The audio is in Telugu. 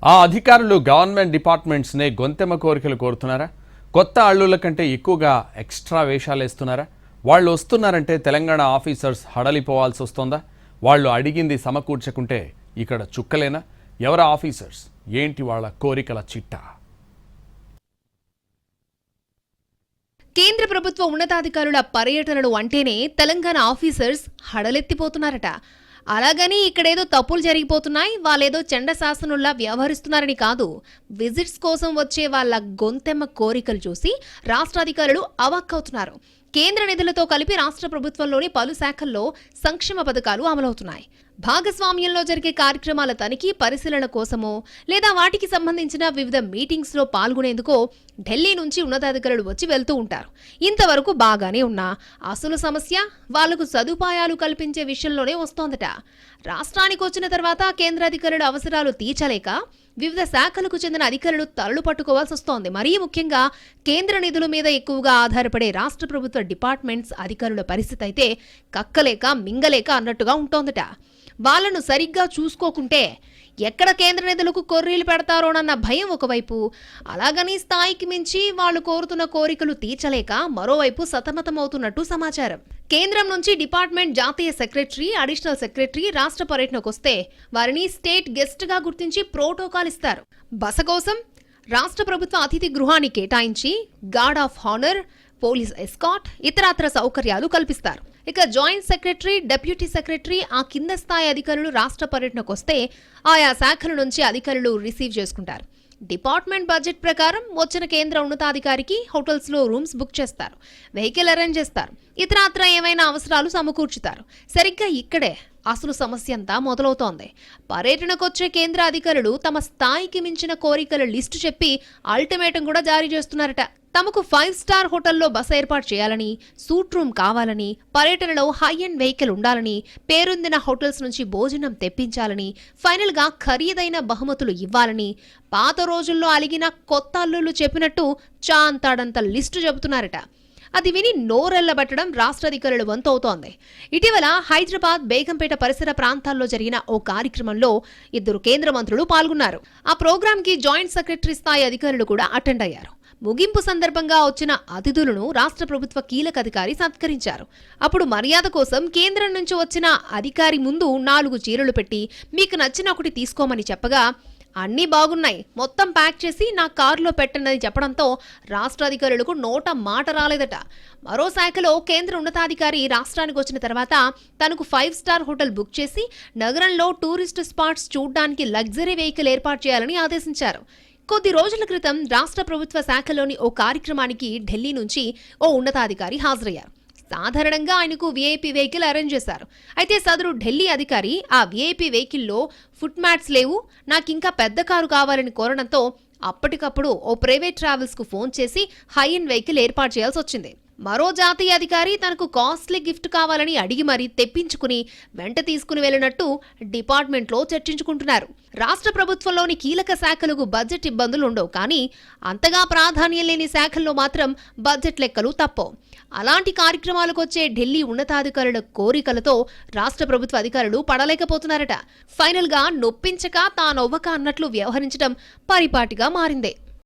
ఆ అధికారులు గవర్నమెంట్ డిపార్ట్మెంట్స్నే గొంతెమ్మ కోరికలు కోరుతున్నారా? కొత్త అల్లుల కంటే ఎక్కువగా ఎక్స్ట్రా వేషాలు వేస్తున్నారా? వాళ్ళు వస్తున్నారంటే తెలంగాణ ఆఫీసర్స్ హడలిపోవాల్సి వస్తుందా? వాళ్ళు అడిగింది సమకూర్చకుంటే ఇక్కడ చుక్కలేనా? ఎవరు ఆఫీసర్స్? ఏంటి వాళ్ళ కోరికల చిట్టా? కేంద్ర ప్రభుత్వ ఉన్నతాధికారుల పర్యటనలు అంటేనే తెలంగాణ ఆఫీసర్స్ హడలెత్తిపోతున్నారట. అలాగని ఇక్కడేదో తప్పులు జరిగిపోతున్నాయి, వాళ్ళేదో చండశాసనుల్లా వ్యవహరిస్తున్నారని కాదు. విజిట్స్ కోసం వచ్చే వాళ్ళ గొంతెమ్మ కోరికలు చూసి రాష్ట్ర అధికారులు అవాక్కవుతున్నారు. కేంద్ర నిధులతో కలిపి రాష్ట్ర ప్రభుత్వంలోని పలు శాఖల్లో సంక్షేమ పథకాలు అమలవుతున్నాయి. భాగస్వామ్యంలో జరిగే కార్యక్రమాల తనిఖీ, పరిశీలన కోసమో లేదా వాటికి సంబంధించిన వివిధ మీటింగ్స్లో పాల్గొనేందుకో ఢిల్లీ నుంచి ఉన్నతాధికారులు వచ్చి వెళ్తూ ఉంటారు. ఇంతవరకు బాగానే ఉన్నా అసలు సమస్య వాళ్లకు సదుపాయాలు కల్పించే విషయంలోనే వస్తోందట. రాష్ట్రానికి వచ్చిన తర్వాత కేంద్ర అధికారుల అవసరాలు తీర్చలేక వివిధ శాఖలకు చెందిన అధికారులు తలలు పట్టుకోవాల్సి వస్తోంది. మరీ ముఖ్యంగా కేంద్ర నిధుల మీద ఎక్కువగా ఆధారపడే రాష్ట్ర ప్రభుత్వ డిపార్ట్మెంట్స్ అధికారుల పరిస్థితి అయితే కక్కలేక మింగలేక అన్నట్టుగా ఉంటోందట. వాళ్లను సరిగ్గా చూసుకోకుంటే ఎక్కడ కేంద్ర నిధులకు కొర్రీలు పెడతారోనన్న భయం ఒకవైపు, అలాగని స్థాయికి మించి వాళ్ళు కోరుతున్న కోరికలు తీర్చలేక మరోవైపు సతమతమవుతున్నట్టు సమాచారం. కేంద్రం నుంచి డిపార్ట్మెంట్ జాతీయ సెక్రటరీ, అడిషనల్ సెక్రటరీ రాష్ట్ర పర్యటనకు వస్తే వారిని స్టేట్ గెస్ట్ గా గుర్తించి ప్రోటోకాల్ ఇస్తారు. బస కోసం రాష్ట్ర ప్రభుత్వ అతిథి గృహాన్ని కేటాయించి guard of honour, police escort, ఇతరత్ర సౌకర్యాలు కల్పిస్తారు. ఇక జాయింట్ సెక్రటరీ, డెప్యూటీ సెక్రటరీ, ఆ కింద స్థాయి అధికారులు రాష్ట్ర పర్యటనకు వస్తే ఆయా శాఖల నుంచి అధికారులు రిసీవ్ చేసుకుంటారు. డిపార్ట్మెంట్ బడ్జెట్ ప్రకారం వచ్చిన కేంద్ర ఉన్నతాధికారికి హోటల్స్ లో రూమ్స్ బుక్ చేస్తారు, వెహికల్ అరేంజ్ చేస్తారు, ఇతరత్ర ఏమైనా అవసరాలు సమకూర్చుతారు. సరిగ్గా ఇక్కడే అసలు సమస్య అంతా మొదలవుతోంది. పర్యటనకొచ్చే కేంద్ర అధికారులు తమ స్థాయికి మించిన కోరికల లిస్టు చెప్పి అల్టిమేటం కూడా జారీ చేస్తున్నారట. తమకు 5 స్టార్ హోటల్లో బస ఏర్పాటు చేయాలని, సూట్ రూమ్ కావాలని, పర్యటనలో హై అండ్ వెహికల్ ఉండాలని, పేరొందిన హోటల్స్ నుంచి భోజనం తెప్పించాలని, ఫైనల్ గా ఖరీదైన బహుమతులు ఇవ్వాలని, పాత రోజుల్లో అలిగిన కొత్త అల్లులు చెప్పినట్టు చాంతాడంత లిస్టు చెబుతున్నారట. అది విని నోరెళ్లబట్టడం రాష్ట్ర అధికారులు వంతవుతోంది. ఇటీవల హైదరాబాద్, బేగంపేట పరిసర ప్రాంతాల్లో జరిగిన ఓ కార్యక్రమంలో 2 కేంద్ర మంత్రులు పాల్గొన్నారు. ఆ ప్రోగ్రామ్ కి జాయింట్ సెక్రటరీ స్థాయి అధికారులు కూడా అటెండ్ అయ్యారు. ముగింపు సందర్భంగా వచ్చిన అతిథులను రాష్ట్ర ప్రభుత్వ కీలక అధికారి సత్కరించారు. అప్పుడు మర్యాద కోసం కేంద్రం నుంచి వచ్చిన అధికారి ముందు 4 చీరలు పెట్టి మీకు నచ్చిన ఒకటి తీసుకోమని చెప్పగా, అన్నీ బాగున్నాయి, మొత్తం ప్యాక్ చేసి నా కారులో పెట్టనని చెప్పడంతో రాష్ట్ర అధికారులకు నోట మాట రాలేదట. మరో శాఖలో కేంద్ర ఉన్నతాధికారి రాష్ట్రానికి వచ్చిన తర్వాత తనకు 5 స్టార్ హోటల్ బుక్ చేసి నగరంలో టూరిస్ట్ స్పాట్స్ చూడ్డానికి లగ్జరీ వెహికల్ ఏర్పాటు చేయాలని ఆదేశించారు. కొద్ది రోజుల క్రితం రాష్ట్ర ప్రభుత్వ శాఖలోని ఓ కార్యక్రమానికి ఢిల్లీ నుంచి ఓ ఉన్నతాధికారి హాజరయ్యారు. సాధారణంగా ఆయనకు వీఐపీ వెహికల్ అరేంజ్ చేశారు. అయితే సదరు ఢిల్లీ అధికారి ఆ వీఐపీ వెహికల్లో ఫుట్ మ్యాట్స్ లేవు, నాకింకా పెద్ద కారు కావాలని కోరడంతో అప్పటికప్పుడు ఓ ప్రైవేట్ ట్రావెల్స్ కు ఫోన్ చేసి హై అండ్ వెహికల్ ఏర్పాటు చేయాల్సి వచ్చింది. మరో జాతీయ అధికారి తనకు కాస్ట్లీ గిఫ్ట్ కావాలని అడిగి మరీ తెప్పించుకుని వెంట తీసుకుని వెళ్లినట్టు డిపార్ట్మెంట్లో చర్చించుకుంటున్నారు. రాష్ట్ర ప్రభుత్వంలోని కీలక శాఖలకు బడ్జెట్ ఇబ్బందులు ఉండవు, కానీ అంతగా ప్రాధాన్యం లేని శాఖల్లో మాత్రం బడ్జెట్ లెక్కలు తప్పవు. అలాంటి కార్యక్రమాలకు వచ్చే ఢిల్లీ ఉన్నతాధికారుల కోరికలతో రాష్ట్ర ప్రభుత్వ అధికారులు పడలేకపోతున్నారట. ఫైనల్ గా నొప్పించక తానొవ్వక అన్నట్లు వ్యవహరించడం పరిపాటిగా మారిందే.